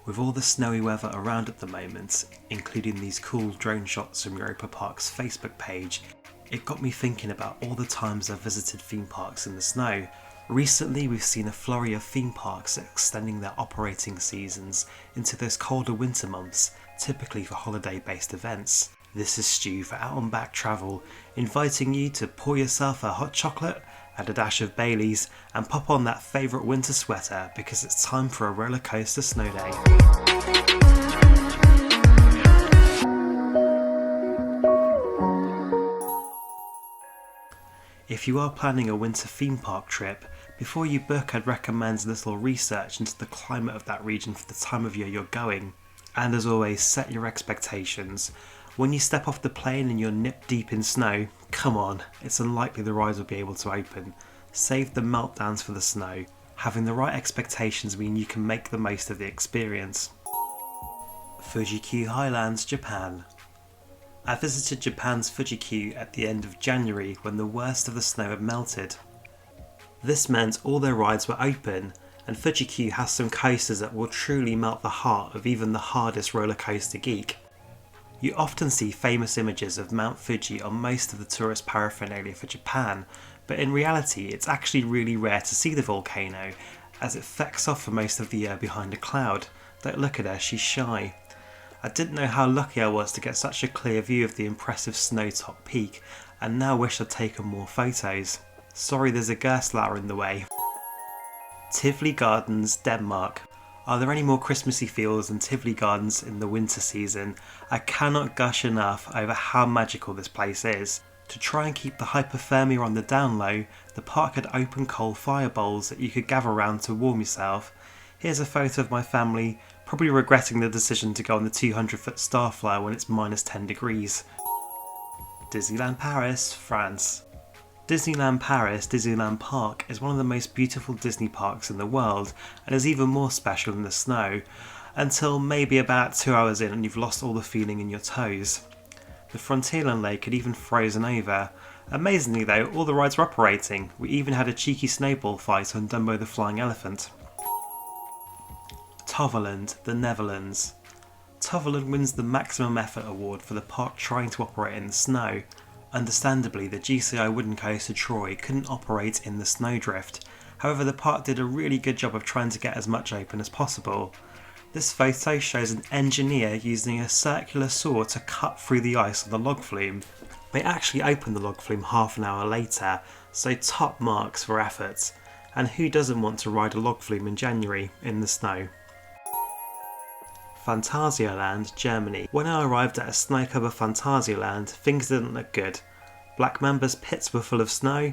With all the snowy weather around at the moment, including these cool drone shots from Europa-Park's Facebook page, it got me thinking about all the times I've visited theme parks in the snow. Recently we've seen a flurry of theme parks extending their operating seasons into those colder winter months, typically for holiday-based events. This is Stu for Out and Back Travel, inviting you to pour yourself a hot chocolate, add a dash of Baileys and pop on that favourite winter sweater because it's time for a roller coaster snow day. If you are planning a winter theme park trip, before you book I'd recommend a little research into the climate of that region for the time of year you're going. And as always, set your expectations. When you step off the plane and you're nip deep in snow, come on, it's unlikely the rides will be able to open. Save the meltdowns for the snow. Having the right expectations mean you can make the most of the experience. Fujiki Highlands, Japan. I visited Japan's Fujiki at the end of January when the worst of the snow had melted. This meant all their rides were open, and Fujiki has some coasters that will truly melt the heart of even the hardest roller coaster geek. You often see famous images of Mount Fuji on most of the tourist paraphernalia for Japan, but in reality it's actually really rare to see the volcano, as it fecks off for most of the year behind a cloud. Don't look at her, she's shy. I didn't know how lucky I was to get such a clear view of the impressive snow-top peak, and now wish I'd taken more photos. Sorry there's a Gerstlauer in the way. Tivoli Gardens, Denmark. Are there any more Christmassy feels than Tivoli Gardens in the winter season? I cannot gush enough over how magical this place is. To try and keep the hypothermia on the down low, the park had open coal fire bowls that you could gather around to warm yourself. Here's a photo of my family, probably regretting the decision to go on the 200-foot Starflyer when it's minus 10 degrees. Disneyland Paris, France. Disneyland Paris, Disneyland Park is one of the most beautiful Disney parks in the world and is even more special in the snow, until maybe about 2 hours in and you've lost all the feeling in your toes. The Frontierland Lake had even frozen over. Amazingly though, all the rides were operating. We even had a cheeky snowball fight on Dumbo the Flying Elephant. Toverland, the Netherlands. Toverland wins the Maximum Effort Award for the park trying to operate in the snow. Understandably, the GCI wooden coaster Troy couldn't operate in the snowdrift. However, the park did a really good job of trying to get as much open as possible. This photo shows an engineer using a circular saw to cut through the ice on the log flume. They actually opened the log flume half an hour later, so top marks for effort. And who doesn't want to ride a log flume in January in the snow? Phantasialand, Germany. When I arrived at a snow-covered Phantasialand, things didn't look good. Black Mamba's pits were full of snow,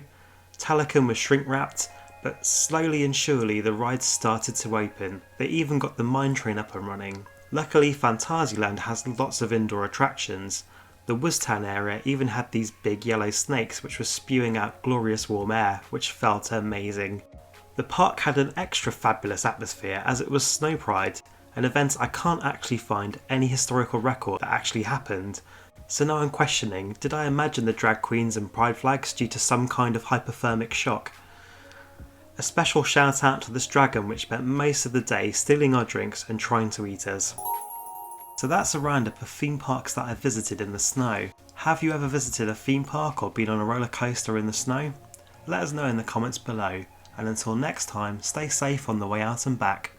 Talikum was shrink-wrapped, but slowly and surely the rides started to open. They even got the mine train up and running. Luckily, Phantasialand has lots of indoor attractions. The Woostown area even had these big yellow snakes which were spewing out glorious warm air, which felt amazing. The park had an extra fabulous atmosphere as it was Snow Pride, an event I can't actually find any historical record that actually happened. So now I'm questioning, did I imagine the drag queens and pride flags due to some kind of hypothermic shock? A special shout out to this dragon which spent most of the day stealing our drinks and trying to eat us. So that's a roundup of theme parks that I've visited in the snow. Have you ever visited a theme park or been on a roller coaster in the snow? Let us know in the comments below, and until next time, stay safe on the way out and back.